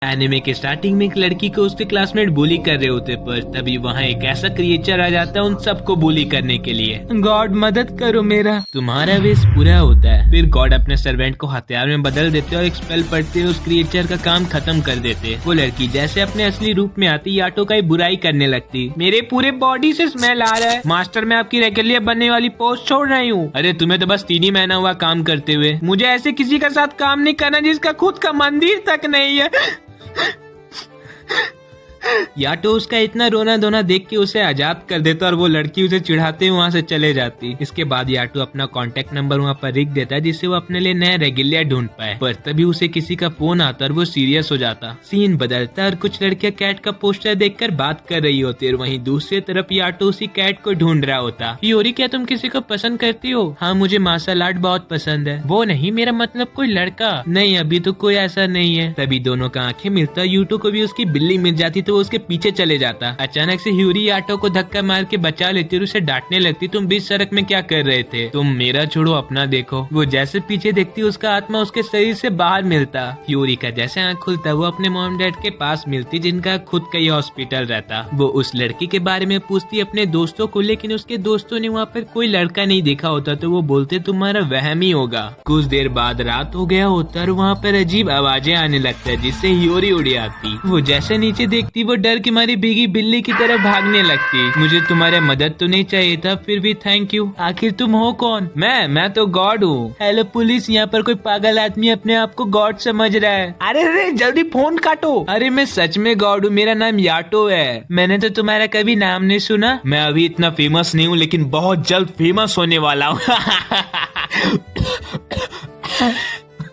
Anime के starting में एक लड़की को उसके क्लासमेट बुली कर रहे होते, पर तभी वहाँ एक ऐसा क्रिएचर आ जाता है उन सबको बुली करने के लिए। गॉड मदद करो मेरा। तुम्हारा विश पूरा होता है। फिर गॉड अपने सर्वेंट को हथियार में बदल देते और एक स्पेल पढ़ते उस क्रिएचर का काम खत्म कर देते। वो लड़की जैसे अपने असली रूप में आती याटो का ही बुराई करने लगती। मेरे पूरे बॉडी से स्मेल आ रहा है मास्टर, मैं आपकी रेगुलर बनने वाली पोस्ट छोड़ रही हूँ। अरे तुम्हें तो बस 3 ही महीना हुआ काम करते हुए, मुझे ऐसे किसी के साथ काम नहीं करना जिसका खुद का मंदिर तक नहीं है। याटो उसका इतना रोना धोना देख के उसे आजाद कर देता और वो लड़की उसे चिढ़ाते वहाँ से चले जाती। इसके बाद याटो अपना कांटेक्ट नंबर वहाँ पर लिख देता है जिससे वो अपने लिए नया रेगुलर ढूंढ पाए। पर तभी उसे किसी का फोन आता और वो सीरियस हो जाता। सीन बदलता और कुछ लड़कियां कैट का पोस्टर देखकर बात कर रही होती और वहीं दूसरी तरफ याटो उसी कैट को ढूंढ रहा होता। योरी, क्या तुम किसी को पसंद करती हो? हाँ, मुझे मार्शल आर्ट बहुत पसंद है। वो नहीं, मेरा मतलब कोई लड़का। नहीं, अभी तो कोई ऐसा नहीं है। तभी दोनों का आंखें मिलता, यूटो को भी उसकी बिल्ली मिल जाती तो उसके पीछे चले जाता। अचानक से ह्यूरी याटो को धक्का मार के बचा लेती और उसे डांटने लगती, तुम बीच सड़क में क्या कर रहे थे? तुम मेरा छोड़ो, अपना देखो। वो जैसे पीछे देखती उसका आत्मा उसके शरीर से बाहर मिलता। ह्यूरी का जैसे आँख खुलता वो अपने मॉम डैड के पास मिलती जिनका खुद का ही हॉस्पिटल रहता। वो उस लड़की के बारे में पूछती अपने दोस्तों को, लेकिन उसके दोस्तों ने वहाँ पर कोई लड़का नहीं देखा होता तो वो बोलते तुम्हारा वहम ही होगा। कुछ देर बाद रात हो गया होता और वहाँ पर अजीब आवाजें आने लगता है जिससे ह्यूरी उड़ आती। वो जैसे नीचे देखती वो डर की भीगी बिल्ली की तरह भागने लगती। मुझे तुम्हारे मदद तो नहीं चाहिए था, फिर भी थैंक यू। आखिर तुम हो कौन? मैं तो गॉड हूँ। हेलो पुलिस, यहाँ पर कोई पागल आदमी अपने आप को गॉड समझ रहा है। अरे जल्दी फोन काटो। अरे मैं सच में गॉड हूँ, मेरा नाम याटो है। मैंने तो तुम्हारा कभी नाम नहीं सुना। मैं अभी इतना फेमस नहीं हूँ लेकिन बहुत जल्द फेमस होने वाला हूँ।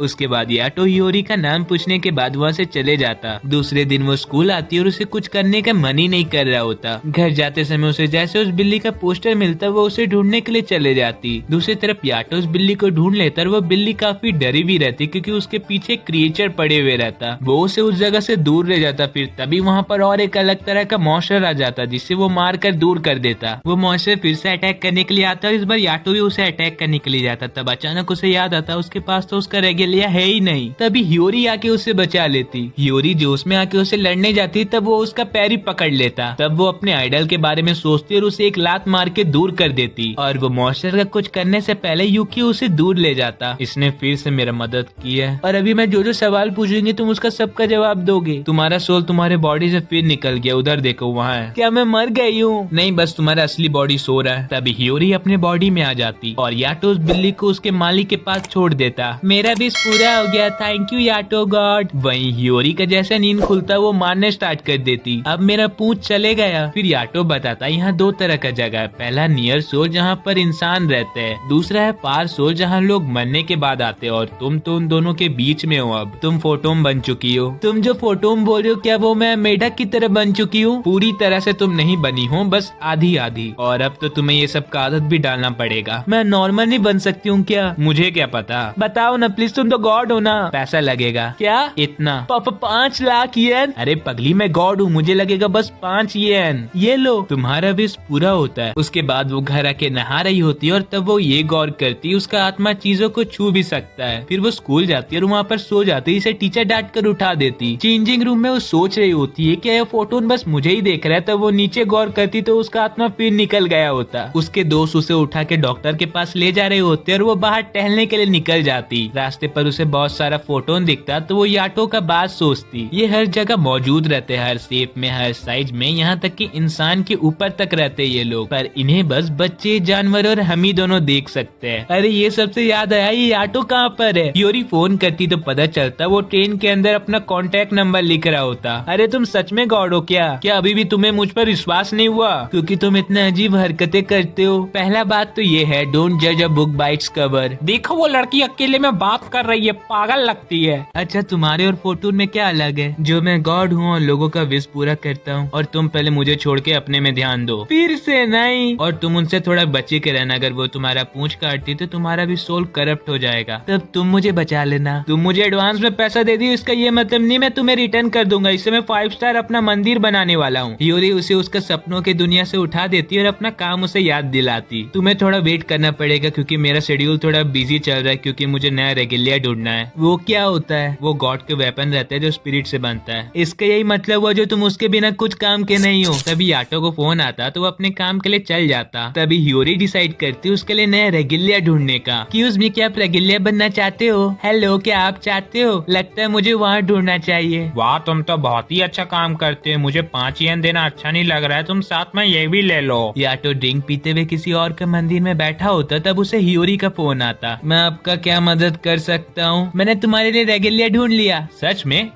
उसके बाद याटो ह्यूरी का नाम पूछने के बाद वहाँ से चले जाता। दूसरे दिन वो स्कूल आती और उसे कुछ करने का मन ही नहीं कर रहा होता। घर जाते समय उसे जैसे उस बिल्ली का पोस्टर मिलता वो उसे ढूंढने के लिए चले जाती। दूसरी तरफ याटो उस बिल्ली को ढूंढ लेता और वो बिल्ली काफी डरी भी रहती क्योंकि उसके पीछे क्रिएचर पड़े हुए रहता। वो उसे उस जगह से दूर ले जाता। फिर तभी वहाँ पर और एक अलग तरह का मॉन्स्टर आ जाता जिससे वो मार कर दूर कर देता। वो मॉन्स्टर फिर से अटैक करने के लिए आता और इस बार याटो भी उसे अटैक करने के लिए जाता। तब अचानक उसे याद आता उसके पास तो उसका रेगुलर है ही नहीं। तभी ह्यूरी आके उसे बचा लेती। ह्यूरी जोश में आके उसे लड़ने जाती तब वो उसका पैर ही पकड़ लेता। तब वो अपने आइडल के बारे में सोचती और उसे एक लात मार के दूर कर देती और वो मॉन्स्टर का कुछ करने से पहले यूकी उसे दूर ले जाता। इसने फिर से मेरा मदद की है और अभी मैं जो जो सवाल पूछूंगी तुम उसका सबका जवाब दोगे। तुम्हारा सोल तुम्हारे बॉडी से फिर निकल गया, उधर देखो वहाँ है। क्या मैं मर गई हूँ? नहीं, बस तुम्हारा असली बॉडी सो रहा है। तभी ह्यूरी अपने बॉडी में आ जाती और याटो उस बिल्ली को उसके मालिक के पास छोड़ देता। मेरा भी पूरा हो गया, थैंक यू याटो गॉड। वहीं ह्यूरी का जैसा नींद खुलता वो मारने स्टार्ट कर देती। अब मेरा पूंछ चले गया। फिर याटो बताता यहाँ 2 तरह का जगह है। पहला नियर सोल जहाँ पर इंसान रहते हैं, दूसरा है फार सोल जहाँ लोग मरने के बाद आते हैं और तुम तो उन दोनों के बीच में हो। अब तुम फोटोम बन चुकी हो। तुम जो फोटोम बोल रहे हो क्या वो मैं मेढक की तरह बन चुकी हूँ? पूरी तरह से तुम नहीं बनी हो, बस आधी आधी। और अब तो तुम्हें ये सब का आदत भी डालना पड़ेगा। मैं नॉर्मल नहीं बन सकती हूँ क्या? मुझे क्या पता, बताओ ना प्लीज, तुम तो गॉड हो ना। पैसा लगेगा क्या? इतना 5 लाख येन? अरे पगली, मैं गॉड हूँ, मुझे लगेगा बस 5 येन। ये लो, तुम्हारा विश पूरा होता है। उसके बाद वो घर आके नहा रही होती है और तब वो ये गौर करती उसका आत्मा चीजों को छू भी सकता है। फिर वो स्कूल जाती है और वहाँ पर सो जाती है। इसे टीचर डांट कर उठा देती। चेंजिंग रूम में वो सोच रही होती है क्या यह फोटोन बस मुझे ही देख रहा है। तब वो नीचे गौर करती तो उसका आत्मा फिर निकल गया होता। उसके दोस्त उसे उठा के डॉक्टर के पास ले जा रहे होते और वो बाहर टहलने के लिए निकल जाती। रास्ते पर उसे बहुत सारा फोटोन दिखता तो वो याटो का बात सोचती। ये हर जगह मौजूद रहते, हर शेप में, हर साइज में, यहाँ तक कि इंसान के ऊपर तक रहते ये लोग, पर इन्हें बस बच्चे, जानवर और हम ही दोनों देख सकते हैं। अरे ये सबसे याद आया, ये याटो कहाँ पर है? ह्यूरी फोन करती तो पता चलता वो ट्रेन के अंदर अपना कॉन्टेक्ट नंबर लिख रहा होता। अरे तुम सच में गॉड हो क्या? क्या अभी भी तुम्हें मुझ पर विश्वास नहीं हुआ? क्योंकि तुम इतना अजीब हरकतें करते हो। पहला बात तो ये है, डोंट जज a book by its cover. देखो वो लड़की अकेले में बात कर रही है, पागल लगती है। अच्छा तुम्हारे और फोटून में क्या अलग है? जो मैं गॉड हूँ और लोगों का विश पूरा करता हूँ और तुम पहले मुझे छोड़ के अपने में ध्यान दो। फिर से नहीं। और तुम उनसे थोड़ा बचे के रहना, अगर वो तुम्हारा पूंछ काटती तो तुम्हारा भी सोल करप्ट हो जाएगा। तब तुम मुझे बचा लेना। तुम मुझे एडवांस में पैसा दे दी, इसका ये मतलब नहीं मैं तुम्हें रिटर्न कर दूंगा। इससे मैं 5 स्टार अपना मंदिर बनाने वाला हूँ। ह्यूरी उसे उसका सपनों की दुनिया से उठा देती और अपना काम उसे याद दिलाती। तुम्हें थोड़ा वेट करना पड़ेगा क्योंकि मेरा शेड्यूल थोड़ा बिजी चल रहा है, क्योंकि मुझे नया रेगुलर रेगिलिया ढूंढना है। वो क्या होता है? वो गॉड के वेपन रहता है जो स्पिरिट से बनता है। इसका यही मतलब हुआ जो तुम उसके बिना कुछ काम के नहीं हो। तभी याटो को फोन आता तो वो अपने काम के लिए चल जाता। तभी हियोरी डिसाइड करती उसके लिए नया रेगिलिया ढूंढने का। एक्सक्यूज मी, क्या आप रेगिलिया बनना चाहते हो? हेलो, क्या आप चाहते हो? लगता है मुझे वहाँ ढूंढना चाहिए। वाह, तुम तो बहुत ही अच्छा काम करते हो। मुझे 5 येन देना अच्छा नहीं लग रहा है, तुम साथ में ये भी ले लो। याटो ड्रिंक पीते हुए किसी और के मंदिर में बैठा होता, तब उसे हियोरी का फोन आता। मैं आपका क्या मदद कर सकता हूँ? मैंने तुम्हारे लिए रेगिलिया ढूंढ लिया। सच में?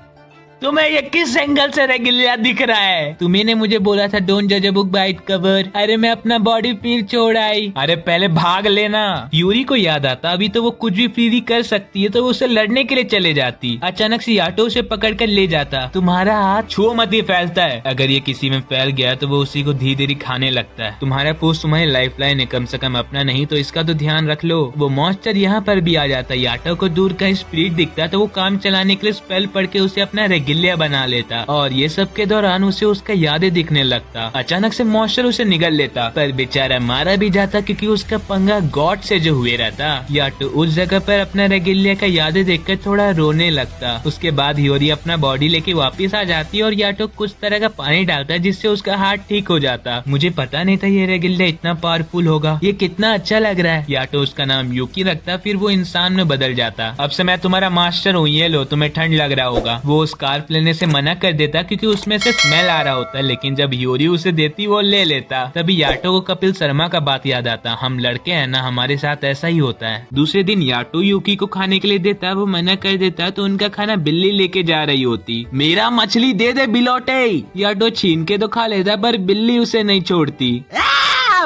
तुम्हें ये किस एंगल से रेगिलिया दिख रहा है? तुम्ही ने मुझे बोला था डोंट जज a book by its cover. अरे मैं अपना बॉडी फ्री छोड़ आई। अरे पहले भाग लेना। यूरी को याद आता अभी तो वो कुछ भी फ्री कर सकती है, तो वो उसे लड़ने के लिए चले जाती। अचानक से याटो उसे पकड़ कर ले जाता। तुम्हारा हाथ छुओ मत, ये फैलता है। अगर ये किसी में फैल गया तो वो उसी को धीरे धीरे खाने लगता है। तुम्हारा पोस्ट तुम्हारी लाइफ लाइन है, कम से कम अपना नहीं तो इसका तो ध्यान रख लो। वो मॉन्स्टर यहाँ पर भी आ जाता। याटो को दूर कहीं स्पिरिट दिखता तो वो काम चलाने के लिए स्पेल पढ़ के उसे अपना रेगिलिया बना लेता। और ये सब के दौरान उसे उसका यादें दिखने लगता। अचानक से मॉन्स्टर उसे निगल लेता, पर बेचारा मारा भी जाता क्योंकि उसका पंगा गॉड से जो हुए रहता। याटो उस जगह पर अपना रेगिलिया का यादें देखकर थोड़ा रोने लगता। उसके बाद हियोरी अपना बॉडी लेके वापस आ जाती और याटो कुछ तरह का पानी डालता जिससे उसका हार्ट ठीक हो जाता। मुझे पता नहीं था ये रेगिलिया इतना पावरफुल होगा। ये कितना अच्छा लग रहा है। याटो उसका नाम यूकी रखता, फिर वो इंसान में बदल जाता। अब से मैं तुम्हारा मास्टर हूँ, ये लो, तुम्हें ठंड लग रहा होगा। वो स्कार्फ लेने से मना कर देता क्योंकि उसमें से स्मेल आ रहा होता, लेकिन जब हियोरी उसे देती वो ले लेता। तभी याटो को कपिल शर्मा का बात याद आता। हम लड़के हैं ना, हमारे साथ ऐसा ही होता है। दूसरे दिन याटो यूकी को खाने के लिए देता, वो मना कर देता तो उनका खाना बिल्ली लेके जा रही होती। मेरा मछली दे दे बिलोटे। याटो छीन के तो खा लेता पर बिल्ली उसे नहीं छोड़ती।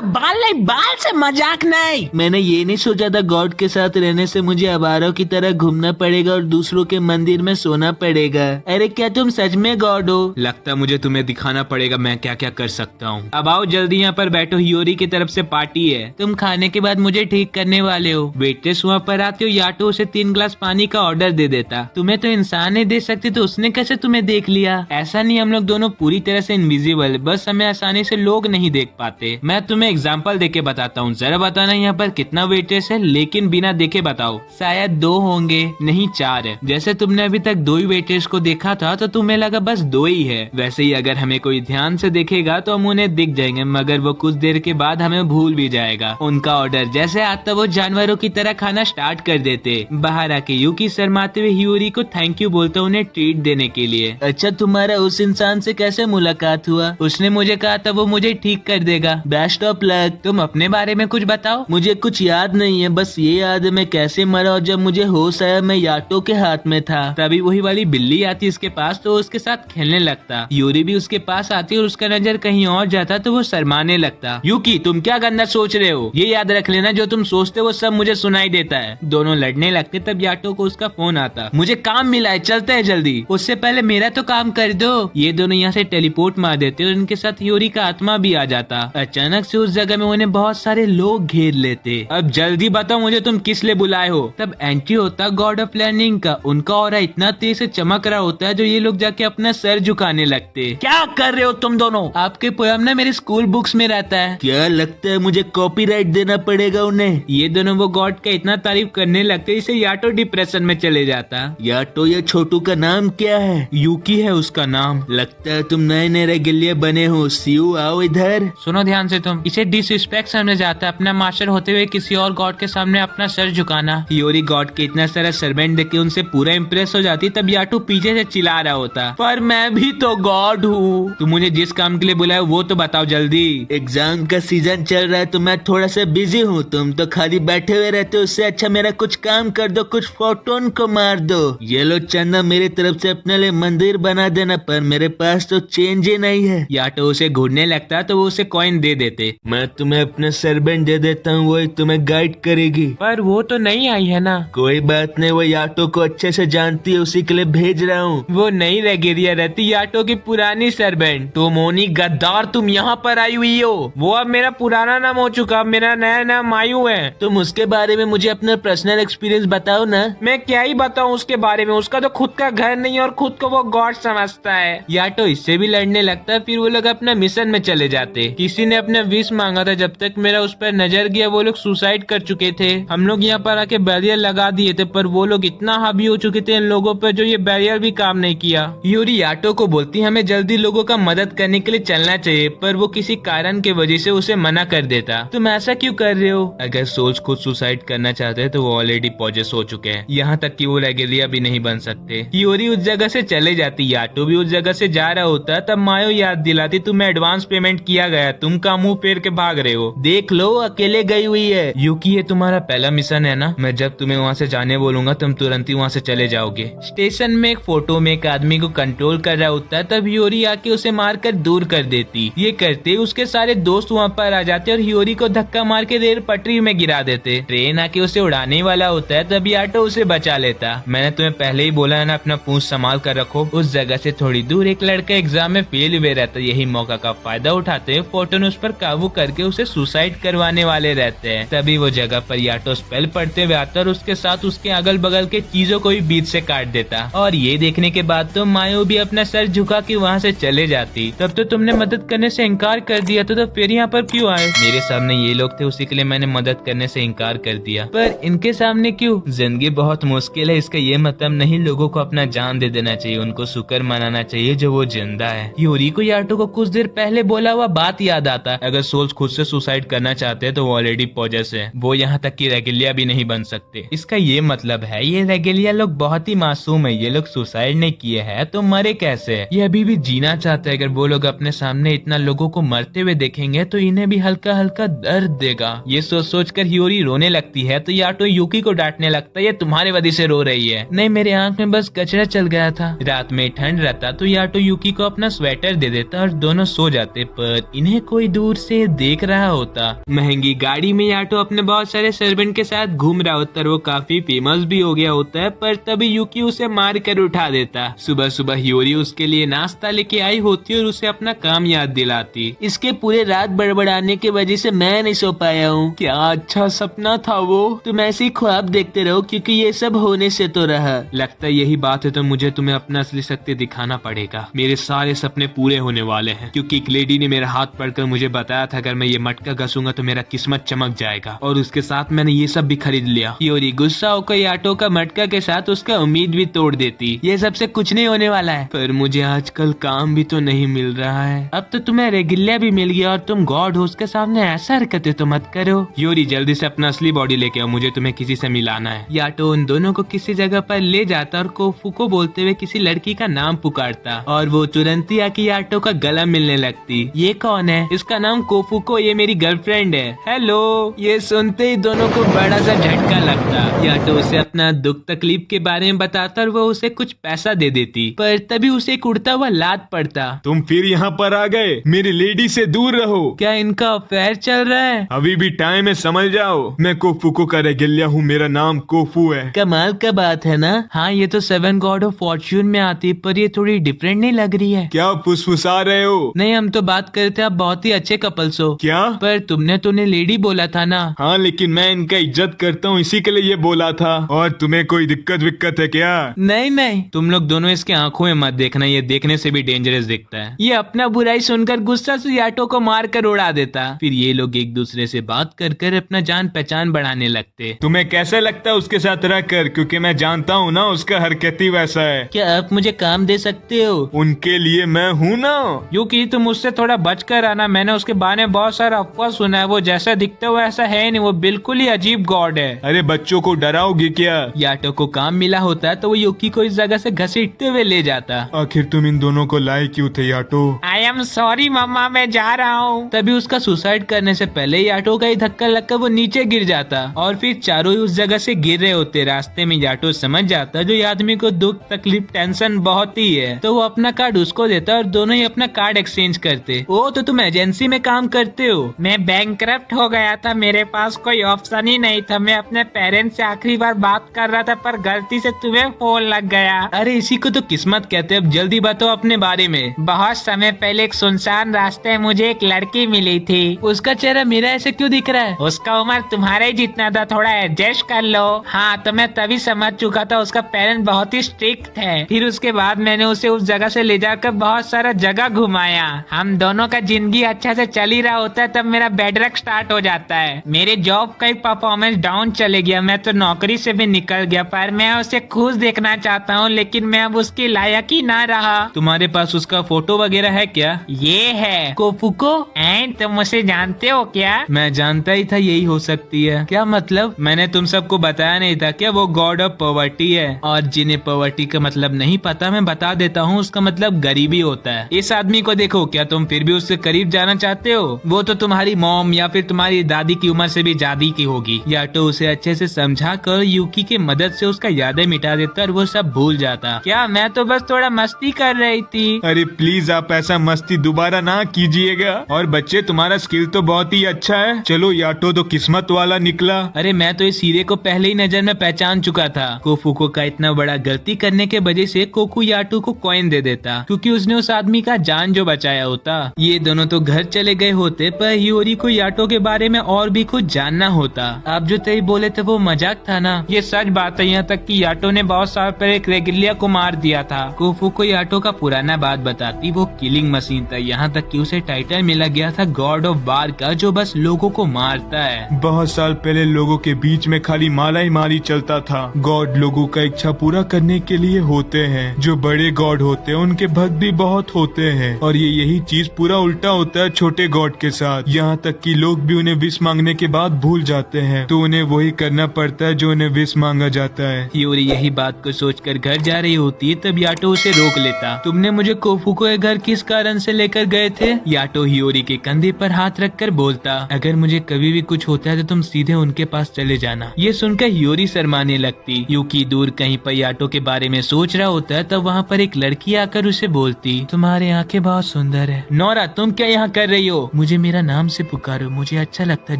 बाल से मजाक नहीं। मैंने ये नहीं सोचा था गॉड के साथ रहने से मुझे आवारों की तरह घूमना पड़ेगा और दूसरों के मंदिर में सोना पड़ेगा। अरे क्या तुम सच में गॉड हो? लगता मुझे तुम्हें दिखाना पड़ेगा मैं क्या क्या कर सकता हूँ। अब आओ जल्दी यहाँ पर बैठो, हियोरी की तरफ से पार्टी है। तुम खाने के बाद मुझे ठीक करने वाले हो। वेट्रेस वहाँ पर आती हो। याटो उसे 3 ग्लास पानी का ऑर्डर दे देता। तुम्हें तो इंसान नहीं दे सकती तो उसने कैसे तुम्हें देख लिया? ऐसा नहीं, हम लोग दोनों पूरी तरह से इनविजिबल, बस हमें आसानी से लोग नहीं देख पाते। मैं तुम्हें एग्जाम्पल देके बताता हूँ, जरा बताना यहाँ पर कितना वेटेज है, लेकिन बिना देखे बताओ। शायद 2 होंगे, नहीं 4 है। जैसे तुमने अभी तक 2 ही वेटेज को देखा था तो तुम्हें लगा बस 2 ही है। वैसे ही अगर हमें कोई ध्यान से देखेगा तो हम उन्हें दिख जाएंगे, मगर वो कुछ देर के बाद हमें भूल भी जाएगा। उनका ऑर्डर जैसे आता वो जानवरों की तरह खाना स्टार्ट कर देते। बाहर आके यूकी शर्माते हुए हियोरी को थैंक यू बोलते उन्हें ट्रीट देने के लिए। अच्छा, तुम्हारा उस इंसान से कैसे मुलाकात हुआ? उसने मुझे कहा था वो मुझे ठीक कर देगा। Best of luck. तुम अपने बारे में कुछ बताओ। मुझे कुछ याद नहीं है, बस ये याद है मैं कैसे मरा और जब मुझे होश आया मैं याटो के हाथ में था। तभी वही वाली बिल्ली आती इसके पास तो उसके साथ खेलने लगता। यूरी भी उसके पास आती और उसका नजर कहीं और जाता तो वो शर्माने लगता। यूकी, तुम क्या गंदा सोच रहे हो? ये याद रख लेना, जो तुम सोचते हो वो सब मुझे सुनाई देता है। दोनों लड़ने लगते तब याटो को उसका फोन आता। मुझे काम मिला है, चलते हैं जल्दी। उससे पहले मेरा तो काम कर दो। ये दोनों यहाँ से टेलीपोर्ट मार देते और इनके साथ यूरी का आत्मा भी आ जाता। अचानक से उस जगह में उन्हें बहुत सारे लोग घेर लेते। अब जल्दी बताओ मुझे तुम किस लिए बुलाए हो? तब एंट्री होता गॉड ऑफ लर्निंग का। उनका ऑरा इतना तेज से चमक रहा होता है जो ये लोग जाके अपना सर झुकाने लगते। क्या कर रहे हो तुम दोनों? आपके पोयम ना मेरे स्कूल बुक्स में रहता है। क्या लगता है मुझे कॉपीराइट देना पड़ेगा उन्हें? ये दोनों वो गॉड का इतना तारीफ करने लगते इसे याटो डिप्रेशन में चले जाता। याटो, ये छोटू का नाम क्या है? यूकी है उसका नाम। लगता है तुम नए नए रेगिलिया बने हो। सीयू, आओ इधर। सुनो ध्यान से, तुम इसे डिसरिस्पेक्ट समझ जाता है, अपना मास्टर होते हुए किसी और गॉड के सामने अपना सर झुकाना। हियोरी गॉड के इतना सारा सर्वेंट देख के उनसे पूरा इम्प्रेस हो जाती। तब याटो पीछे से चिल्ला रहा होता, पर मैं भी तो गॉड हूँ। तुम मुझे जिस काम के लिए बुलाया वो तो बताओ जल्दी। एग्जाम का सीजन चल रहा है तो मैं थोड़ा सा बिजी हूँ। तुम तो खाली बैठे हुए रहते हो, उससे अच्छा मेरा कुछ काम कर दो, कुछ फोटोन को मार दो। ये लो चंदा मेरी तरफ से अपने लिए मंदिर बना देना, पर मेरे पास तो चेंज ही नहीं है। याटो उसे घूरने लगता तो वो उसे कॉइन दे देते। मैं तुम्हें अपना सर्वेंट दे देता हूँ, वही तुम्हें गाइड करेगी। पर वो तो नहीं आई है ना? कोई बात नहीं, वो याटो को अच्छे से जानती है, उसी के लिए भेज रहा हूँ। वो नहीं रेगिलिया रहती, याटो की पुरानी सर्वेंट। तो मोनी गद्दार, तुम यहाँ पर आई हुई हो। वो अब मेरा पुराना नाम हो चुका, मेरा नया नाम मायू है। तुम उसके बारे में मुझे अपना पर्सनल एक्सपीरियंस बताओ ना। मैं क्या ही बताऊँ उसके बारे में, उसका तो खुद का घर नहीं और खुद को वो गॉड समझता है। याटो इससे भी लड़ने लगता है। फिर वो लोग अपना मिशन में चले जाते। किसी ने अपना विश स्पेस मांगा था। जब तक मेरा उस पर नजर गया वो लोग सुसाइड कर चुके थे। हम लोग यहाँ पर आके बैरियर लगा दिए थे, पर वो लोग इतना हावी हो चुके थे इन लोगों पर जो ये बैरियर भी काम नहीं किया। यूरी याटो को बोलती हमें जल्दी लोगों का मदद करने के लिए चलना चाहिए, पर वो किसी कारण की वजह से उसे मना कर देता। तुम ऐसा क्यों कर रहे हो? अगर सोल्स खुद सुसाइड करना चाहते हैं तो वो ऑलरेडी पॉजेस हो चुके हैं, यहाँ तक कि वो रेगुलिया भी नहीं बन सकते। यूरी उस जगह से चले जाती, याटो भी उस जगह से जा रहा होता। तब मायो याद दिलाती तुम्हें एडवांस पेमेंट किया गया, तुम का मुंह फेर के भाग रहे हो। देख लो अकेले गई हुई है। यूकी ये तुम्हारा पहला मिशन है ना? मैं जब तुम्हें वहाँ से जाने बोलूंगा तुम तुरंत ही वहाँ से चले जाओगे। स्टेशन में एक फोटो में एक आदमी को कंट्रोल कर रहा होता है, तब हियोरी आके उसे मारकर दूर कर देती। ये करते उसके सारे दोस्त वहाँ पर आ जाते और हियोरी को धक्का मार के रेल पटरी में गिरा देते। ट्रेन आके उसे उड़ाने वाला होता है, तब याटो उसे बचा लेता। मैंने तुम्हें पहले ही बोला है ना, अपना पूंछ संभाल कर रखो। उस जगह से थोड़ी दूर एक लड़का एग्जाम में फेल हुए रहता। यही मौका का फायदा उठाते हुए फोटोन उस पर काबू करके उसे सुसाइड करवाने वाले रहते हैं। तभी वो जगह पर याटो स्पेल पढ़ते हुए आता और उसके साथ उसके अगल बगल के चीजों को भी बीच से काट देता। और ये देखने के बाद तो मायो भी अपना सर झुका के वहाँ से चले जाती। तब तो तुमने मदद करने से इनकार कर दिया था, तो फिर यहाँ पर क्यों आए? मेरे सामने ये लोग थे, उसी के लिए मैंने मदद करने से इनकार कर दिया। पर इनके सामने क्यों? जिंदगी बहुत मुश्किल है, इसका ये मतलब नहीं लोगों को अपना जान दे देना चाहिए, उनको शुक्र मनाना चाहिए जो वो जिंदा है। यूरी को याटो को कुछ देर पहले बोला हुआ बात याद आता। अगर सोल्स खुद से सुसाइड करना चाहते हैं तो वो ऑलरेडी पॉजेस है, वो यहाँ तक कि रेगुलिया भी नहीं बन सकते। इसका ये मतलब है ये रेगुलिया लोग बहुत ही मासूम है, ये लोग सुसाइड नहीं किए हैं तो मरे कैसे? ये अभी भी जीना चाहते हैं। अगर वो लोग अपने सामने इतना लोगों को मरते हुए देखेंगे तो इन्हें भी हल्का हल्का दर्द देगा। ये सोच सोच कर हियोरी रोने लगती है, तो याटो यूकी को डांटने लगता है, ये तुम्हारे वजह से रो रही है। नहीं, मेरे आंख में बस कचरा चल गया था। रात में ठंड रहता तो याटो यूकी को अपना स्वेटर दे देता और दोनों सो जाते, पर इन्हें कोई दूर से देख रहा होता। महंगी गाड़ी में याटो अपने बहुत सारे सर्वेंट के साथ घूम रहा होता और वो काफी फेमस भी हो गया होता है, पर तभी यूकी उसे मार कर उठा देता। सुबह सुबह हियोरी उसके लिए नाश्ता लेके आई होती और उसे अपना काम याद दिलाती। इसके पूरे रात बड़बड़ाने की वजह से मैं नहीं सो पाया हूँ। क्या अच्छा सपना था वो। तुम ऐसे ही ख्वाब देखते रहो क्योंकि ये सब होने से तो रहा। लगता है यही बात है तो मुझे तुम्हें अपना असली शक्ति दिखाना पड़ेगा। मेरे सारे सपने पूरे होने वाले हैं क्योंकि एक लेडी ने मेरा हाथ पकड़कर मुझे बताया था अगर मैं ये मटका घसूंगा तो मेरा किस्मत चमक जाएगा, और उसके साथ मैंने ये सब भी खरीद लिया। हियोरी गुस्सा होकर याटो का मटका के साथ उसका उम्मीद भी तोड़ देती। ये सबसे कुछ नहीं होने वाला है, पर मुझे आजकल काम भी तो नहीं मिल रहा है। अब तो तुम्हें रेगिलिया भी मिल गया और तुम गॉड हो, उसके सामने ऐसा हरकतें तो मत करो। हियोरी जल्दी से अपना असली बॉडी लेके आओ, मुझे तुम्हें किसी से मिलाना है। याटो उन दोनों को किसी जगह पर ले जाता और कोफू को बोलते हुए किसी लड़की का नाम पुकारता और वो तुरंत ही आके याटो का गला मिलने लगती। ये कौन है? इसका नाम कोफुको, ये मेरी गर्लफ्रेंड है। हेलो। ये सुनते ही दोनों को बड़ा सा झटका लगता। याटो उसे अपना दुख तकलीफ के बारे में बताता और वो उसे कुछ पैसा दे देती, पर तभी उसे एक उड़ता हुआ लात पड़ता। तुम फिर यहाँ पर आ गए, मेरी लेडी से दूर रहो। क्या इनका अफेयर चल रहा है? अभी भी टाइम है, समझ जाओ। मैं कोफुको का रेगुलिया हूँ, मेरा नाम कोफू है। कमाल का बात है ना। हाँ, ये तो 7 गॉड ऑफ फॉर्च्यून में आती, पर ये थोड़ी डिफरेंट नहीं लग रही है। क्या फुसफुसा रहे हो? नहीं, हम तो बात करते आप बहुत ही अच्छे कपल्स हो। क्या? पर तुमने तो उन्हें लेडी बोला था ना। हाँ, लेकिन मैं इनका इज्जत करता हूँ, इसी के लिए ये बोला था। और तुम्हें कोई दिक्कत विक्कत है क्या? नहीं नहीं, तुम लोग दोनों इसके आंखों में मत देखना, ये देखने से भी डेंजरस दिखता है। ये अपना बुराई सुनकर गुस्सा से याटो को मार कर उड़ा देता। फिर ये लोग एक दूसरे से बात कर कर अपना जान पहचान बढ़ाने लगते। तुम्हें कैसा लगता है उसके साथ रह कर? क्योंकि मैं जानता हूँ ना उसका हरकत ही वैसा है। क्या आप मुझे काम दे सकते हो? उनके लिए मैं हूँ ना। यूकी तुम उससे थोड़ा बच कर आना, मैंने उसके बारे में बहुत सारा अफवाह सुना है। वो जैसा दिखता है वैसा है नहीं, वो बिल्कुल ही अजीब गॉड है। अरे बच्चों को डराओगे क्या? याटो को काम मिला होता तो वो यूकी को इस जगह से घसीटते हुए ले जाता। आखिर तुम इन दोनों को लाए क्यों थे याटो? आई एम सॉरी मम्मा, मैं जा रहा हूँ। तभी उसका सुसाइड करने से पहले याटो का ही धक्का लगकर वो नीचे गिर जाता और फिर चारों ही उस जगह से गिर रहे होते। रास्ते में याटो समझ जाता जो आदमी को दुख तकलीफ टेंशन बहुत ही है, तो वो अपना कार्ड उसको देता और दोनों ही अपना कार्ड एक्सचेंज करते। ओ, तो तुम एजेंसी में काम करते हो? मैं बैंकक्रप्ट हो गया था, मेरे पास कोई ऑप्शन ही नहीं था। मैं अपने पेरेंट्स से आखिरी बार बात कर रहा था पर गलती से तुम्हें फोन लग गया। अरे इसी को तो किस्मत कहते हैं। अब जल्दी बताओ अपने बारे में। बहुत समय पहले एक सुनसान रास्ते में मुझे एक लड़की मिली थी। उसका चेहरा मेरा ऐसे क्यों दिख रहा है? उसका उम्र तुम्हारे ही जितना था, थोड़ा एडजस्ट कर लो। हाँ, तो मैं तभी समझ चुका था उसका पेरेंट बहुत ही स्ट्रिक्ट है। फिर उसके बाद मैंने उसे उस जगह से ले जाकर बहुत सारा जगह घुमाया। हम दोनों का जिंदगी अच्छा से चल ही रहा होता है, तब मेरा बेडरक स्टार्ट हो जाता है। मेरे जॉब का परफॉर्मेंस डाउन चले गया, मैं तो नौकरी से भी निकल गया। पर मैं उसे खुश देखना चाहता हूँ, लेकिन मैं अब उसकी लायक ही ना रहा। तुम्हारे पास उसका फोटो वगैरह है क्या? ये है कोफुको। एंड तुम उसे जानते हो क्या? मैं जानता ही था यही हो सकती है। क्या मतलब? मैंने तुम सबको बताया नहीं था क्या वो गॉड ऑफ पॉवर्टी है? और जिन्हें पॉवर्टी का मतलब नहीं पता, मैं बता देता हूँ, उसका मतलब गरीबी होता है। इस आदमी को देखो, क्या तुम फिर भी उससे करीब जाना चाहते हो? वो तो तुम्हारी मॉम या फिर तुम्हारी दादी की उम्र से भी ज्यादा की होगी। या तो उसे अच्छे से समझा कर यूकी की मदद से उसका यादें मिटा देता और वो सब भूल जाता। क्या? मैं तो बस थोड़ा मस्ती कर रही थी। अरे प्लीज आप ऐसा मस्ती दोबारा ना कीजिएगा। और बच्चे तुम्हारा स्किल तो बहुत ही अच्छा है। चलो याटो तो किस्मत वाला निकला। अरे मैं तो इस हीरे को पहले ही नजर में पहचान चुका था। कोफुको का इतना बड़ा गलती करने के वजह से कोकू याटो को कॉइन दे देता, क्योंकि उसने उस आदमी का जान जो बचाया होता। ये दोनों तो घर चले गए होते, पर हियोरी को याटो के बारे में और भी कुछ जानना होता। आप जो तय बोले थे वो मजाक था ना? ये सच बात है, यहाँ तक कि याटो ने बहुत साल पहले एक रेगिलिया को मार दिया था। कोफुको याटो का पुराना बात बताती वो किलिंग मशीन था, यहाँ तक कि उसे टाइटल मिला गया था गॉड ऑफ वार का, जो बस लोगों को मारता है। बहुत साल पहले लोगों के बीच में खाली मारा ही मारी चलता था। गॉड लोगों का इच्छा पूरा करने के लिए होते हैं। जो बड़े गॉड होते हैं उनके भक्त भी बहुत होते हैं, और ये यही चीज पूरा उल्टा होता है छोटे गॉड के साथ। यहाँ तक कि लोग भी उन्हें विश मांगने के बाद भूल जाते हैं, तो उन्हें वही करना पड़ता है जो उन्हें विश मांगा जाता है। हियोरी यही बात को सोचकर घर जा रही होती है, तब याटो उसे रोक लेता। तुमने मुझे कोफुको के घर किस कारण से लेकर गए थे? याटो हियोरी के कंधे पर हाथ रखकर बोलता, अगर मुझे कभी भी कुछ होता है तो तुम सीधे उनके पास चले जाना। ये सुनकर हियोरी शर्माने लगती। यूकी दूर कहीं पर याटो के बारे में सोच रहा होता है, तब वहाँ पर एक लड़की आकर उसे बोलती, तुम्हारी आंखें बहुत सुंदर है। नोरा, तुम क्या यहाँ कर रही हो? मुझे मेरा नाम से पुकारो, मुझे अच्छा लगता है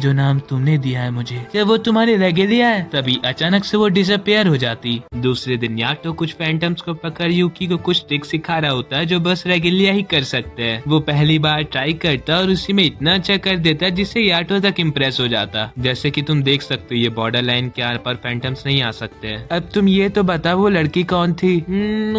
जो नाम तुमने दिया है मुझे। क्या वो तुम्हारी रेगेलिया है? तभी अचानक से वो डिसअपियर हो जाती। दूसरे दिन याटो कुछ फैंटम्स को पकड़ यूकी को कुछ ट्रिक सिखा रहा होता है जो बस रेगेलिया ही कर सकते हैं। वो पहली बार ट्राई करता और उसी में इतना अच्छा कर देता जिससे याटो तक इम्प्रेस हो जाता। जैसे कि तुम देख सकते हो ये बॉर्डर लाइन के आर पर फैंटम्स नहीं आ सकते। अब तुम ये तो बता वो लड़की कौन थी?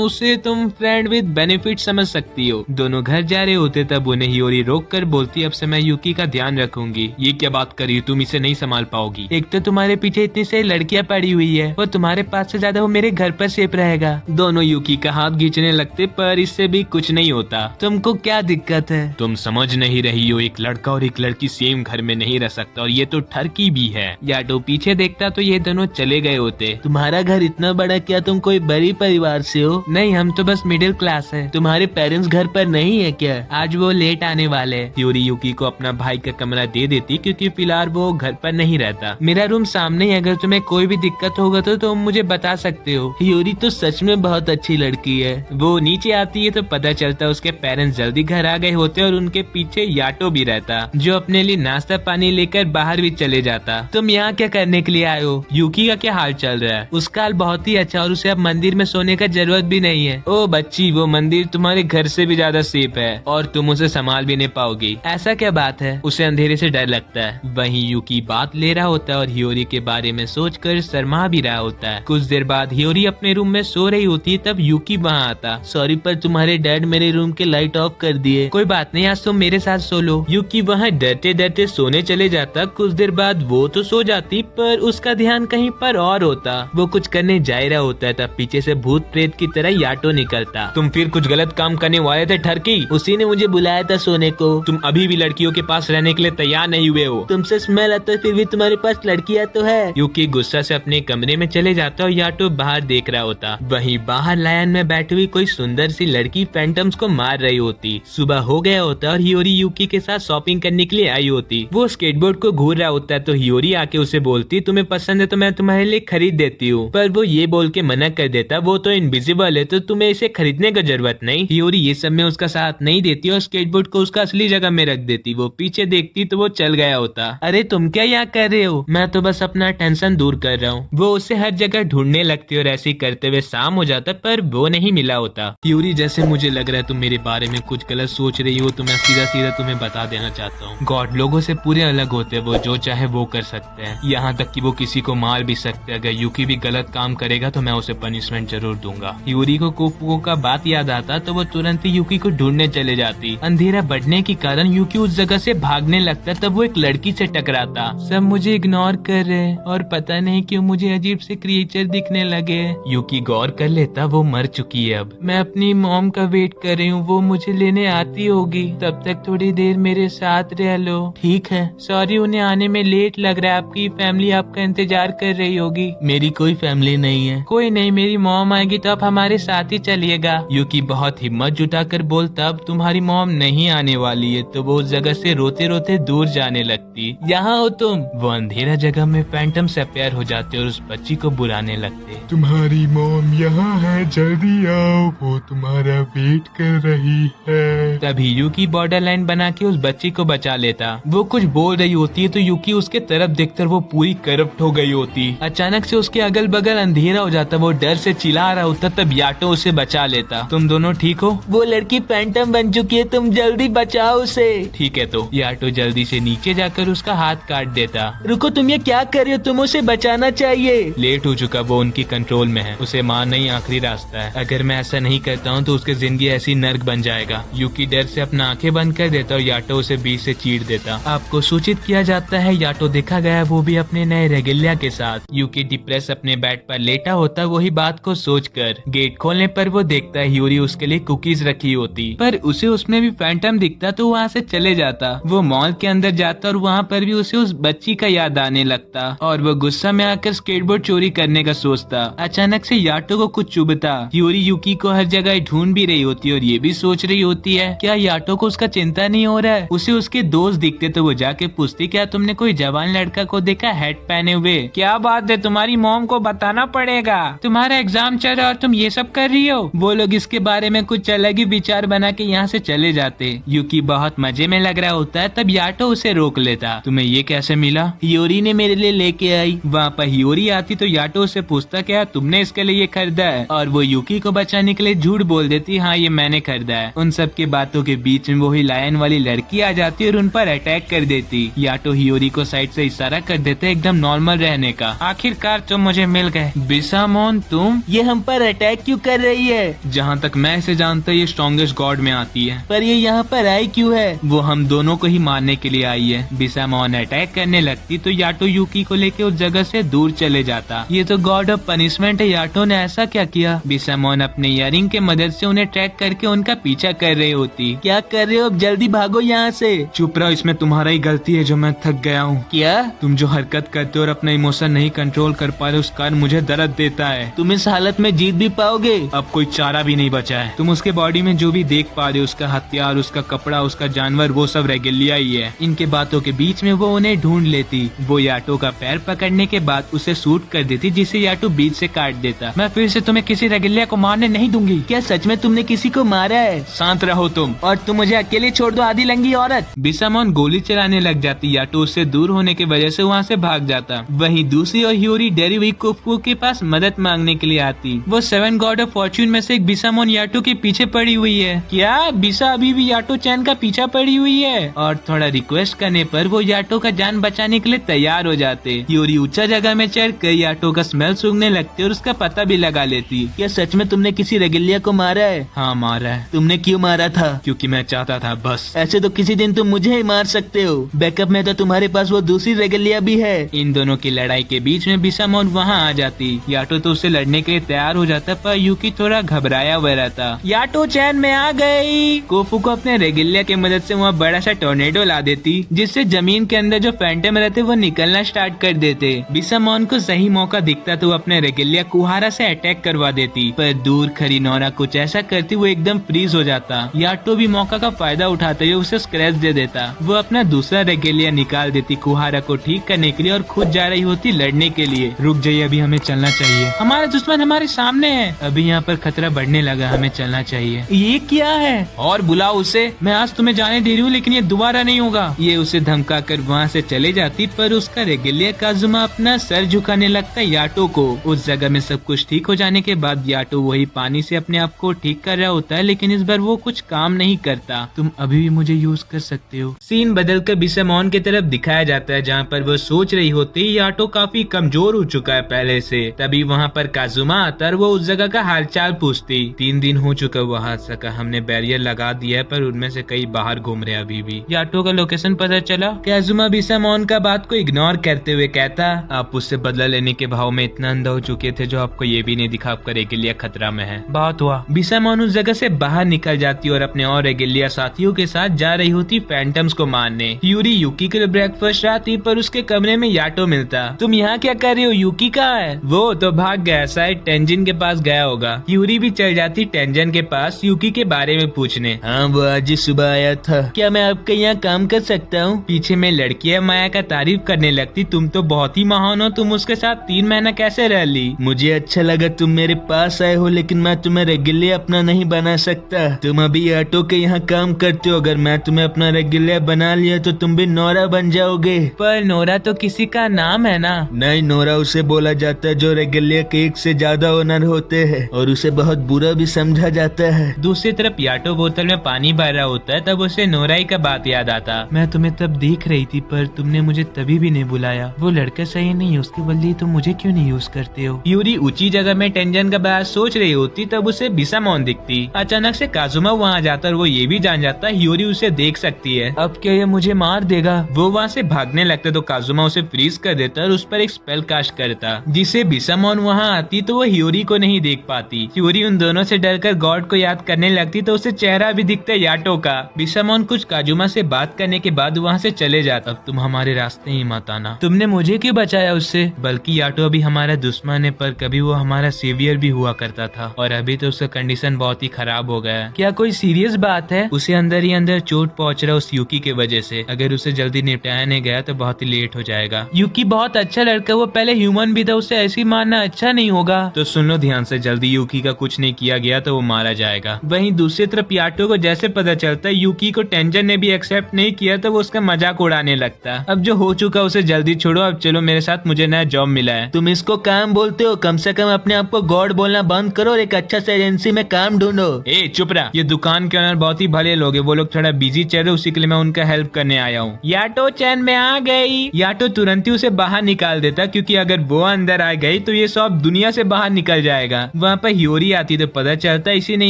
उसे तुम फ्रेंड विद बेनिफिट समझ सकती हो। दोनों घर जा रहे होते तब उन्हें हियोरी रोक कर बोलती, अब से मैं यूकी का ध्यान रखूंगी। ये क्या बात करी, तुम इसे नहीं संभाल पाओगी। एक तो तुम्हारे पीछे इतनी सारी लड़कियां पड़ी हुई है और तुम्हारे पास से ज्यादा वो मेरे घर पर सेफ रहेगा। दोनों यूकी का हाथ खींचने लगते, पर इससे भी कुछ नहीं होता। तुमको क्या दिक्कत है? तुम समझ नहीं रही हो, एक लड़का और एक लड़की सेम घर में नहीं रह सकता, और ये तो ठरकी भी है। याटो पीछे देखता तो ये दोनों चले गए होते। तुम्हारा घर इतना बड़ा, क्या तुम कोई बड़ी परिवार से हो? नहीं, हम तो बस मिडिल क्लास है। तुम्हारे पेरेंट्स घर पर नहीं है क्या? आज वो लेट आने वाले। हियोरी यूकी को अपना भाई का कमरा दे देती, क्योंकि फिलहाल वो घर पर नहीं रहता। मेरा रूम सामने है, अगर तुम्हें कोई भी दिक्कत होगा तो तुम मुझे बता सकते हो। हियोरी तो सच में बहुत अच्छी लड़की है। वो नीचे आती है तो पता चलता उसके पेरेंट्स जल्दी घर आ गए होते और उनके पीछे याटो भी रहता, जो अपने लिए नाश्ता पानी लेकर बाहर भी चले जाता। तुम यहाँ क्या करने के लिए आए हो? यूकी का क्या हाल चल रहा है? उसका हाल बहुत ही अच्छा, और उसे अब मंदिर में सोने का जरूरत भी नहीं है। ओ बच्ची, वो मंदिर तुम्हारे घर से भी ज्यादा सेफ है और तुम उसे संभाल भी नहीं पाओगी। ऐसा क्या बात है? उसे अंधेरे से डर लगता है। वहीं यूकी बात ले रहा होता है और हियोरी के बारे में सोचकर शर्मा भी रहा होता है। कुछ देर बाद हियोरी अपने रूम में सो रही होती है, तब यूकी वहाँ आता। सॉरी, पर तुम्हारे डैड मेरे रूम के लाइट ऑफ कर दिए। कोई बात नहीं, आज तुम मेरे साथ सो लो। यूकी वहाँ डरते डरते सोने चले जाता। कुछ देर बाद वो तो सो जाती, पर उसका ध्यान कहीं पर और होता। वो कुछ करने जा रहा होता है, तब पीछे से भूत प्रेत की तरह याटो निकलता। तुम फिर कुछ गलत काम करने वाले थे ठरकी। उसी ने मुझे बुलाया था सोने को। तुम अभी भी लड़कियों के पास रहने के लिए तैयार नहीं हुए हो। तुमसे स्मेल आता है, फिर भी तुम्हारे पास लड़कियां तो है। यूकी गुस्सा से अपने कमरे में चले जाता और याटो बाहर देख रहा होता। वहीं बाहर लायन में बैठी हुई कोई सुंदर सी लड़की फैंटम्स को मार रही होती। सुबह हो गया होता और हियोरी यूकी के साथ शॉपिंग करने के लिए आई होती। वो स्केटबोर्ड को घूर रहा होता है, तो हियोरी आके उसे बोलती, तुम्हें पसंद है तो मैं तुम्हारे लिए खरीद देती हूँ। पर वो ये बोल के मना कर देता, वो तो इनविजिबल है तो तुम्हें इसे खरीदने की जरूरत नहीं। हियोरी ये सब में उसका साथ नहीं देती और स्केटबोर्ड को उसका असली जगह में रख देती। वो पीछे देखती तो वो चल गया होता। अरे तुम क्या यहाँ कर रहे हो? मैं तो बस अपना टेंशन दूर कर रहा हूँ। वो उसे हर जगह ढूंढने लगती और ऐसे ही करते हुए शाम हो जाता, पर वो नहीं मिला होता। हियोरी, जैसे मुझे लग रहा है तुम मेरे बारे में कुछ गलत सोच रही हो तो मैं सीधा सीधा तुम्हें बता देना चाहता हूँ, गॉड लोगों से पूरे अलग होते हैं, वो जो चाहे वो कर सकते हैं, यहाँ तक कि वो किसी को मार भी सकते हैं। अगर यूकी भी गलत काम करेगा तो मैं उसे पनिशमेंट जरूर दूंगा। यूरी को कोफुको का बात याद आता तो वो तुरंत ही यूकी को ढूंढने चले जाती। अंधेरा बढ़ने के कारण यूकी उस जगह से भागने लगता, तब वो एक लड़की से टकराता। सब मुझे इग्नोर कर रहे हैं और पता नहीं क्यों मुझे अजीब से क्रिएचर दिखने लगे। यूकी गौर कर लेता वो मर चुकी है। अब मैं अपनी मॉम का वेट कर रही हूँ, वो मुझे लेने आती होगी, तब तक थोड़ी देर मेरे साथ रह लो। ठीक है, सॉरी उन्हें आने में लेट लग रहा है, आपकी फैमिली आपका इंतजार कर रही होगी। मेरी कोई फैमिली नहीं है। कोई नहीं, मेरी मॉम आएगी तो आप हमारे साथ ही चलिएगा। यूकी बहुत हिम्मत जुटाकर बोलता अब तुम्हारी मॉम नहीं आने वाली है, तो वो उस जगह से रोते रोते दूर जाने लगती। यहाँ हो तुम। वो अंधेरा जगह में फैंटम से प्यार हो जाते और उस बच्ची को बुलाने लगते। तुम्हारी मॉम यहाँ है, जल्दी आओ, वो तुम्हारा वेट कर रही है। तभी यूकी बॉर्डर लाइन बना के उस बच्ची को बचा लेता। वो कुछ बोल रही होती है तो यूकी उसके तरफ देखकर वो पूरी करप्ट हो गई होती। अचानक से उसके अगल बगल अंधेरा हो जाता, वो डर से चिल्ला रहा होता, तब याटो उसे बचा लेता। तुम दोनों ठीक हो? वो लड़की फैंटम बन चुकी है, तुम जल्दी बचाओ उसे। ठीक है, तो याटो जल्दी से नीचे जाकर उसका हाथ काट देता। रुको, तुम ये क्या कर रहे हो? तुम उसे बचाना चाहिए। लेट हो चुका, वो उनकी कंट्रोल में है, उसे मारना ही आखिरी रास्ता है। अगर मैं ऐसा नहीं करता हूँ तो उसकी जिंदगी ऐसी नर्क बन जाएगा। यूकी डर से अपना आंखें बंद कर देता और याटो उसे बीच से चीर देता। आपको सूचित किया जाता है याटो देखा गया, वो भी अपने नए रेगुलिया के साथ। यूकी डिप्रेस अपने बेड पर लेटा होता, वही बात को सोचकर। गेट खोलने पर वो देखता है यूरी उसके लिए कुकीज रखी होती, पर उसे उसमें भी फैंटम दिखता तो वहाँ से चले जाता। वो मॉल के अंदर जाता और वहाँ पर भी उसे उस बच्ची का याद आने लगता और वो गुस्सा में आकर स्केटबोर्ड चोरी करने का सोचता। अचानक से याटो को कुछ चुभता। यूरी यूकी को हर जगह ढूंढ भी रही होती है और ये भी सोच रही होती है क्या याटो को उसका चिंता नहीं हो रहा है। उसे उसके दोस्त दिखते तो वो जाके पूछती क्या तुमने कोई जवान लड़का को देखा हैट पहने हुए? क्या बात है, तुम्हारी मॉम को बताना पड़ेगा, तुम्हारा एग्जाम चल रहा है और तुम ये सब कर रही हो। वो लोग इसके बारे में कुछ अलग ही विचार बना के यहाँ से चले जाते। यूकी बहुत मजे में लग रहा होता है, तब याटो उसे रोक लेता। तुम्हें ये कैसे मिला? हियोरी ने मेरे लिए लेके आई। वहाँ पर हियोरी आती तो याटो उसे पूछता क्या तुमने इसके लिए ये खरीदा है, और वो यूकी को बचाने के लिए झूठ बोल देती हाँ ये मैंने खरीदा है। उन सब के बातों के बीच में वही लायन वाली लड़की आ जाती और उन पर अटैक कर देती। याटो हियोरी को साइड से इशारा कर देते एकदम नॉर्मल रहने का। आखिरकार तुम मुझे मिल गए। बिसामोन, तुम ये हम पर अटैक क्यों कर रही है? जहाँ तक मैं इसे जानता ये स्ट्रॉन्गेस्ट गॉड में आती है, पर ये यहाँ पर आई क्यों है? वो हम दोनों को ही मारने के लिए आई है। बिसामोन अटैक करने लगती तो याटो यूकी को लेके उस जगह से दूर चले जाता। ये तो गॉड ऑफ पनिशमेंट है, याटो ने ऐसा क्या किया? बिसामोन अपने इयरिंग के मदद से उन्हें ट्रैक करके उनका पीछा कर रही होती। क्या कर रहे हो? जल्दी भागो यहाँ से। चुप रहो, इसमें तुम्हारा ही गलती है जो मैं थक गया हूँ। क्या? तुम जो हरकत करते हो और अपना इमोशन नहीं कंट्रोल कर पा रहे उस कारण मुझे दर्द देता है। तुम इस हालत में जीत भी पाओगे? अब कोई चारा भी नहीं बचा है। तुम उसके बॉडी में जो भी देख पा रहे हो, उसका हथियार, उसका कपड़ा, उसका जानवर, वो सब रेगुलिया ही है। इनके बातों के बीच में वो उन्हें ढूंढ लेती। वो याटो का पैर पकड़ने के बाद उसे शूट कर देती, जिसे याटो बीच से काट देता। मैं फिर से तुम्हें किसी रेगुलिया को मारने नहीं दूंगी। क्या सच में तुमने किसी को मारा है? शांत रहो तुम, और तुम मुझे अकेले छोड़ दो आधी लंगी औरत। बिसामोन गोली चलाने लग जाती। याटो उससे दूर होने की वजह से वहाँ से भाग जाता। वहीं दूसरी और हियोरी डरी हुई कोफुको के पास मदद मांगने के लिए आती। वो 7 गॉड ऑफ फॉर्च्यून में से एक बिसामोन याटो के पीछे पड़ी हुई है। क्या बिसा अभी भी याटो चैन का पीछा पड़ी हुई है? और थोड़ा रिक्वेस्ट करने पर वो याटो का जान बचाने के लिए तैयार हो जाते। हियोरी ऊंचा जगह में चढ़ कर याटो का स्मेल सूंघने लगती और उसका पता भी लगा लेती। क्या सच में तुमने किसी रेगुलिया को मारा है? हाँ मारा है। तुमने क्यों मारा था? क्योंकि मैं चाहता था बस। ऐसे तो किसी दिन तुम मुझे ही मार सकते हो। बैकअप में तो तुम्हारे पास वो दूसरी रेगुलिया भी है। इन दोनों की लड़ाई के बीच में बिसामोन वहाँ आ जाती। याटो तो उससे लड़ने के लिए तैयार हो जाता, पर यूकी थोड़ा घबराया हुआ रहता। याटो चैन में आ गई। कोफुको अपने रेगुलिया की मदद से वहाँ बड़ा सा टोर्नेडो ला देती, जिससे जमीन के अंदर जो फैंटम रहते वो निकलना स्टार्ट कर देते। बिसामोन को सही मौका दिखता तो वो अपने रेगुलिया कुहारा से अटैक करवा देती, पर दूर खड़ी नोरा कुछ ऐसा करती वो एकदम फ्रीज हो जाता। याटो भी मौका का फायदा उठाते हुए उसे स्क्रैच दे देता। वो अपना दूसरा रेगुलिया निकाल देती कुहारा को ठीक करने के लिए और खुद जा रही होती लड़ने के लिए। रुक जाइए, अभी हमें चलना चाहिए, हमारा दुश्मन हमारे सामने है। अभी यहाँ पर खतरा बढ़ने लगा, हमें चलना चाहिए। ये क्या है? और बुलाओ उसे। मैं आज तुम्हें जाने दे रही हूँ, लेकिन ये दोबारा नहीं होगा। ये उसे धमका कर वहाँ से चले जाती, पर उसका रेगुलिया काजुमा अपना सर झुकाने लगता याटो को। उस जगह में सब कुछ ठीक हो जाने के बाद याटो वही पानी से अपने आप को ठीक कर रहा होता है, लेकिन इस बार वो कुछ काम काम नहीं करता, तुम अभी भी मुझे यूज कर सकते हो। सीन बदलकर बिसामोन की तरफ दिखाया जाता है जहाँ पर वो सोच रही होती है याटो काफी कमजोर हो चुका है पहले से। तभी वहाँ पर काजुमा आता है, वो उस जगह का हालचाल पूछती। 3 दिन हो चुका वहाँ सका, हमने बैरियर लगा दिया है पर उनमें से कई बाहर घूम रहे अभी भी। याटो का लोकेशन पता चला। काजुमा बिसामोन का बात को इग्नोर करते हुए कहता, आप उससे बदला लेने के भाव में इतना अंधा हो चुके थे जो आपको ये भी नहीं दिखा आपका रेगिलिया खतरा में है। बहुत हुआ। बिसामोन उस जगह से बाहर निकल जाती और अपने और रेगिलिया साथियों के साथ जा रही होती फैंटम्स को मारने। यूरी यूकी के लिए ब्रेकफास्ट आती पर उसके कमरे में याटो मिलता। तुम यहाँ क्या कर रही हो, यूकी कहाँ है? वो तो भाग गया, शायद टेंजिन के पास गया होगा। यूरी भी चल जाती टेंजिन के पास यूकी के बारे में पूछने। हाँ वो आज ही सुबह आया था, क्या मैं आपके यहाँ काम कर सकता हूँ? पीछे में लड़कियां माया का तारीफ करने लगती। तुम तो बहुत ही महान हो, तुम उसके साथ 3 महीना कैसे रह ली? मुझे अच्छा लगा तुम मेरे पास आए हो, लेकिन मैं तुम्हें रेगिलिया अपना नहीं बना सकता। तुम अभी ऑटो के यहाँ काम करते हो, अगर मैं तुम्हें अपना रेगिलिया बना लिया तो तुम भी नोरा बन जाओगे। पर नोरा तो किसी का नाम है ना? नहीं, नोरा उसे बोला जाता है जो रेगिलिया के 1 से ज्यादा ओनर होते हैं, और उसे बहुत बुरा भी समझा जाता है। दूसरी तरफ याटो बोतल में पानी भर रहा होता है, तब उसे नोराई का बात याद आता। मैं तुम्हें तब देख रही थी पर तुमने मुझे तभी भी नहीं बुलाया। वो लड़का सही नहीं है, उसके बदले तुम मुझे क्यों नहीं यूज करते हो? यूरी ऊंची जगह में टेंजन का बात सोच रही होती, तब उसे बिसामोन दिखती। अचानक से काजुमा वहाँ जाता और वो ये भी जान जाता यूरी उसे देख सकती है। अब क्या ये मुझे मार देगा? वो वहाँ से भागने लगता तो काजुमा उसे फ्रीज कर देता और उस पर एक स्पेल कास्ट करता, जिससे बिसामोन वहाँ आती तो वो ह्यूरी को नहीं देख पाती। ह्यूरी उन दोनों से डरकर गॉड को याद करने लगती तो उसे चेहरा भी दिखता याटो का। बिसामोन कुछ काजुमा से बात करने के बाद वहाँ से चले जाता। अब तुम हमारे रास्ते ही मत आना, तुमने मुझे क्यों बचाया उससे? बल्कि याटो अभी हमारा दुश्मन है, पर कभी वो हमारा सेवियर भी हुआ करता था और अभी तो उसका कंडीशन बहुत ही खराब हो गया है। क्या कोई सीरियस बात है? उसे अंदर ही अंदर चोट पहुँच रहा उस यूकी की वजह से। अगर उसे जल्दी निपटाया नहीं गया तो बहुत ही लेट हो जाएगा। यूकी बहुत अच्छा लड़का, वो पहले ह्यूमन भी था, उसे ऐसी मारना अच्छा नहीं होगा। तो सुन लो ध्यान से, जल्दी यूकी का कुछ नहीं किया गया तो वो मारा जाएगा। वहीं दूसरी तरफ याटो को जैसे पता चलता है यूकी को टेंजन ने भी एक्सेप्ट नहीं किया तो वो उसका मजाक उड़ाने लगता। अब जो हो चुका उसे जल्दी छोड़ो, अब चलो मेरे साथ, मुझे नया जॉब मिला है। तुम इसको काम बोलते हो? कम से कम अपने आप को गॉड बोलना बंद करो और एक अच्छा सा एजेंसी में काम ढूंढो। ए चुप रहा, ये दुकान के ओनर बहुत ही भले लोग हैं, वो लोग थोड़ा बिजी चल रहे, उसी के लिए मैं उनका हेल्प करने आया हूँ। याटो चैन में आ गई। याटो तुरंत ही उसे बाहर निकाल देता, क्योंकि अगर वो अंदर आ गई तो ये सब दुनिया से बाहर निकल जाएगा। वहाँ पर ह्यूरी आती तो पता चलता इसी ने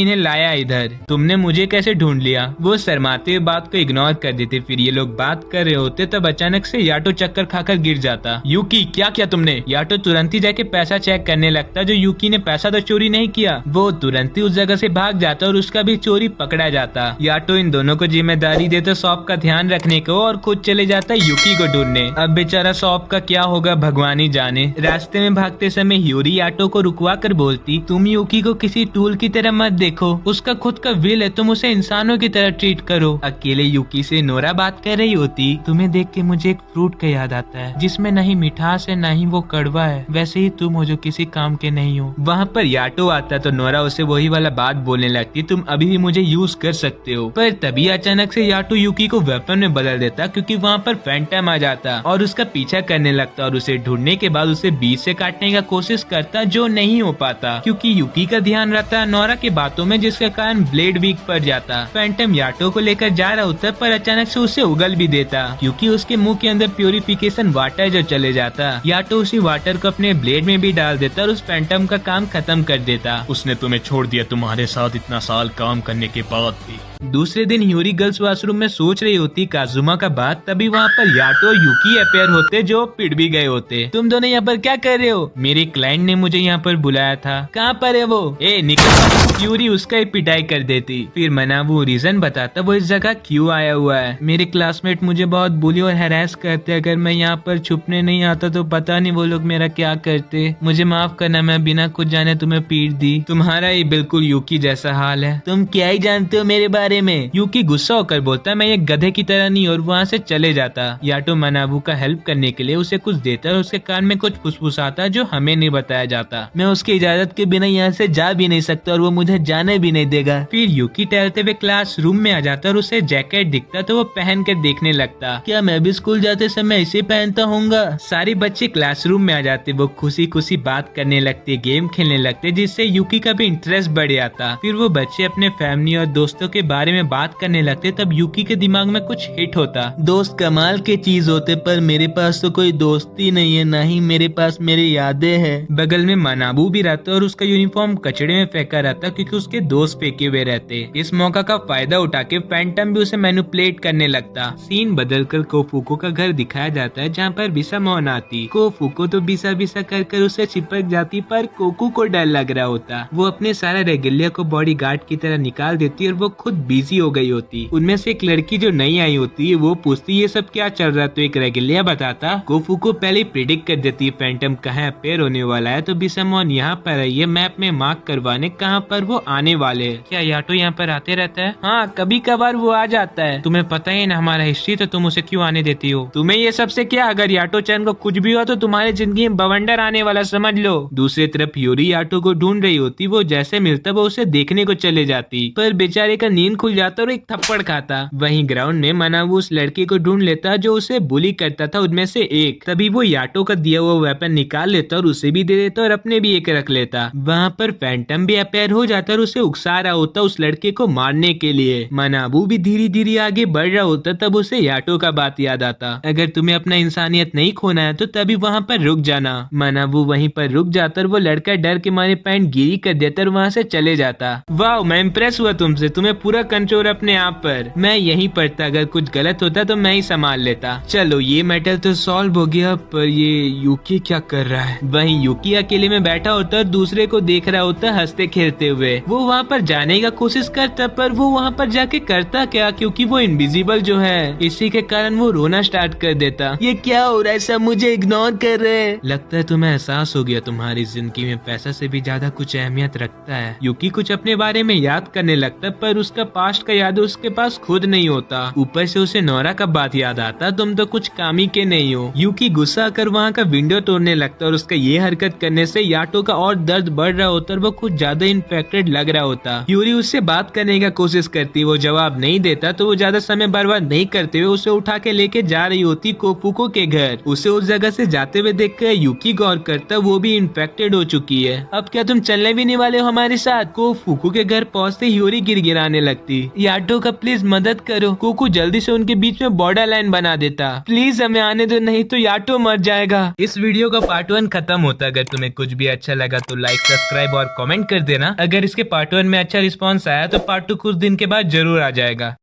इन्हें लाया इधर। तुमने मुझे कैसे ढूंढ लिया? वो शर्माते हुए बात को इग्नोर कर देते। फिर ये लोग बात कर रहे होते तब अचानक से याटो चक्कर खाकर गिर जाता। यूकी क्या किया तुमने? याटो तुरंत ही जाके पैसा चेक करने लगता। जो यूकी ने पैसा तो चोरी नहीं किया, वो तुरंत ही उस जगह से भाग जाता और उसका भी चोरी पकड़ा जाता। याटो इन दोनों को जिम्मेदारी देता शॉप का ध्यान रखने को और खुद चले जाता यूकी को ढूंढने। अब बेचारा शॉप का क्या होगा भगवान ही जाने। रास्ते में भागते समय ह्यूरी याटो को रुकवा कर बोलती, तुम यूकी को किसी टूल की तरह मत देखो, उसका खुद का विल है, तुम उसे इंसानों की तरह ट्रीट करो। अकेले यूकी से नोरा बात कर रही होती। तुम्हें देख के मुझे एक फ्रूट का याद आता है जिसमें नहीं मिठास है, नहीं वो कड़वा है, वैसे ही तुम हो जो किसी काम के नहीं हो। वहाँ पर याटो आता तो नोरा उसे वही वाला बात बोलने लगती, तुम अभी भी मुझे यूज कर सकते हो। पर तभी अचानक से याटो यूकी को वेपन में बदल देता, क्योंकि वहाँ पर फैंटम आ जाता और उसका पीछा करने लगता और उसे ढूंढने के बाद उसे बीच से काटने का कोशिश करता, जो नहीं हो पाता क्योंकि यूकी का ध्यान रहता नोरा की बातों में, जिसके कारण ब्लेड वीक पड़ जाता। फैंटम याटो को लेकर जा रहा होता पर अचानक से उसे उगल भी देता, क्योंकि उसके मुंह के अंदर प्यूरिफिकेशन वाटर जो चले जाता। याटो उसी वाटर को अपने ब्लेड में भी डाल देता और उस फैंटम का काम खत्म कर देता। उसने तुम्हें छोड़ दिया तुम्हारे साथ इतना साल काम करने के बाद भी। दूसरे दिन ह्यूरी गर्ल्स वॉशरूम में सोच रही होती काजुमा का बात, तभी वहाँ पर याटो और यूकी अपेयर होते जो पिट भी गए होते। तुम दोनों यहाँ पर क्या कर रहे हो? मेरे क्लाइंट ने मुझे यहाँ पर बुलाया था। कहाँ पर है वो? ए निकल। ह्यूरी उसका ही पिटाई कर देती। फिर मनाबू रीजन बताता वो इस जगह क्यों आया हुआ है। मेरे क्लासमेट मुझे बहुत बुली और हैरेस करते, अगर मैं यहाँ पर छुपने नहीं आता तो पता नहीं वो लोग मेरा क्या करते। मुझे माफ करना, मैं बिना कुछ जाने तुम्हें पीट दी। तुम्हारा ही बिल्कुल यूकी जैसा हाल है। तुम क्या ही जानते हो मेरे बारे में? यूकी गुस्सा होकर बोलता, मैं ये गधे की तरह नहीं, और वहाँ से चले जाता। याटो मनाबू का हेल्प करने के लिए उसे कुछ देता और उसके कान में कुछ फुसफुसाता जो हमें नहीं बताया जाता। मैं उसकी इजाजत के बिना यहाँ से जा भी नहीं सकता और वो मुझे जाने भी नहीं देगा। फिर यूकी टहलते हुए क्लास रूम में आ जाता और उसे जैकेट दिखता तो वो पहन कर देखने लगता। क्या मैं भी स्कूल जाते समय इसे पहनता होऊंगा? सारे बच्चे क्लासरूम में आ जाते, वो खुशी खुशी बात करने लगते, गेम खेलने लगते, जिससे यूकी का भी इंटरेस्ट बढ़ जाता। फिर वो बच्चे अपने फैमिली और दोस्तों के बारे बारे में बात करने लगते तब यूकी के दिमाग में कुछ हिट होता। दोस्त कमाल के चीज होते पर मेरे पास तो कोई दोस्ती नहीं है, ना ही मेरे पास मेरी यादें हैं। बगल में मनाबू भी रहता और उसका यूनिफॉर्म कचड़े में फेंका रहता क्योंकि उसके दोस्त फेंके हुए रहते। इस मौका का फायदा उठा के फैंटम भी उसे मैनिपुलेट करने लगता। सीन बदलकर कोफुको का घर दिखाया जाता है जहाँ पर बिसामोन आती। कोफुको तो बिसा बिसा कर उसे चिपक जाती पर कोकू को डर लग रहा होता। वो अपने सारा रेगुलिया को बॉडी गार्ड की तरह निकाल देती और वो खुद बिजी हो गई होती। उनमें से एक लड़की जो नई आई होती है वो पूछती ये सब क्या चल रहा है, तो एक रेगुलिया बताता। कोफुको पहले ही प्रिडिक्ट कर देती है फैंटम कहाँ अपेयर होने वाला है, तो बिसामोन यहाँ पर आई है मैप में मार्क करवाने कहाँ पर वो आने वाले है। क्या याटो यहाँ पर आते रहता है? हाँ, कभी कभार वो आ जाता है। तुम्हें पता ही ना हमारा हिस्ट्री, तो तुम उसे क्यों आने देती हो? तुम्हें ये सबसे क्या, अगर याटो चैन को कुछ भी हुआ तो तुम्हारी जिंदगी में बवंडर आने वाला, समझ लो। दूसरी तरफ यूरी याटो को ढूंढ रही होती। वो जैसे मिलता वो उसे देखने को चले जाती पर बेचारे का नींद खुल जाता और एक थप्पड़ खाता। वहीं ग्राउंड में मनाबू उस लड़के को ढूंढ लेता जो उसे बुली करता था उनमें से एक। तभी वो याटो का दिया हुआ वेपन निकाल लेता और उसे भी दे देता और अपने भी एक रख लेता। वहाँ पर फैंटम भी अपेयर हो जाता और उसे उकसा रहा होता उस लड़के को मारने के लिए। मनाबू भी धीरे धीरे आगे बढ़ रहा होता तब उसे याटो का बात याद आता। अगर तुम्हें अपना इंसानियत नहीं खोना है तो तभी वहाँ पर रुक जाना। मनाबू वहीं पर रुक जाता और वो लड़का डर के मारे पैंट गिरी कर देता और वहाँ से चले जाता। वाह, मैं इम्प्रेस हुआ तुमसे, तुम्हें पूरा कंट्रोल अपने आप पर। मैं यहीं पर था, अगर कुछ गलत होता तो मैं ही संभाल लेता। चलो ये मैटर तो सॉल्व हो गया, पर ये यूकी क्या कर रहा है? वहीं यूकी अकेले में बैठा होता और दूसरे को देख रहा होता हंसते खेलते हुए। वो वहाँ पर जाने का कोशिश करता पर वो वहाँ पर जाके करता क्या, क्योंकि वो इनविजिबल जो है इसी के कारण वो रोना स्टार्ट कर देता। ये क्या हो रहा है, सब मुझे इग्नोर कर रहे हैं। लगता है तुम्हें एहसास हो गया तुम्हारी जिंदगी में पैसा से भी ज्यादा कुछ अहमियत रखता है। यूकी कुछ अपने बारे में याद करने लगता पर उसका पास्ट का याद उसके पास खुद नहीं होता। ऊपर से उसे नोरा का बात याद आता, तुम तो कुछ काम ही के नहीं हो। यूकी गुस्सा कर वहाँ का विंडो तोड़ने लगता और उसका ये हरकत करने से याटो का और दर्द बढ़ रहा होता और वो कुछ ज्यादा इन्फेक्टेड लग रहा होता। यूरी उससे बात करने का कोशिश करती, वो जवाब नहीं देता तो वो ज्यादा समय बर्बाद नहीं करते हुए उसे उठा के लेके जा रही होती कोफुको के घर। उसे उस जगह से जाते हुए देखकर यूकी गौर करता वो भी इन्फेक्टेड हो चुकी है। अब क्या तुम चलने भी नहीं वाले हो हमारे साथ? कोफुको के घर पहुँचते यूरी गिड़गिड़ाने लगती। याटो का प्लीज मदद करो। कोकू जल्दी से उनके बीच में बॉर्डर लाइन बना देता। प्लीज हमें आने दो, नहीं तो याटो मर जाएगा। इस वीडियो का पार्ट 1 खत्म होता। अगर तुम्हें कुछ भी अच्छा लगा तो लाइक, सब्सक्राइब और कमेंट कर देना। अगर इसके पार्ट 1 में अच्छा रिस्पॉन्स आया तो पार्ट 2 कुछ दिन के बाद जरूर आ जाएगा।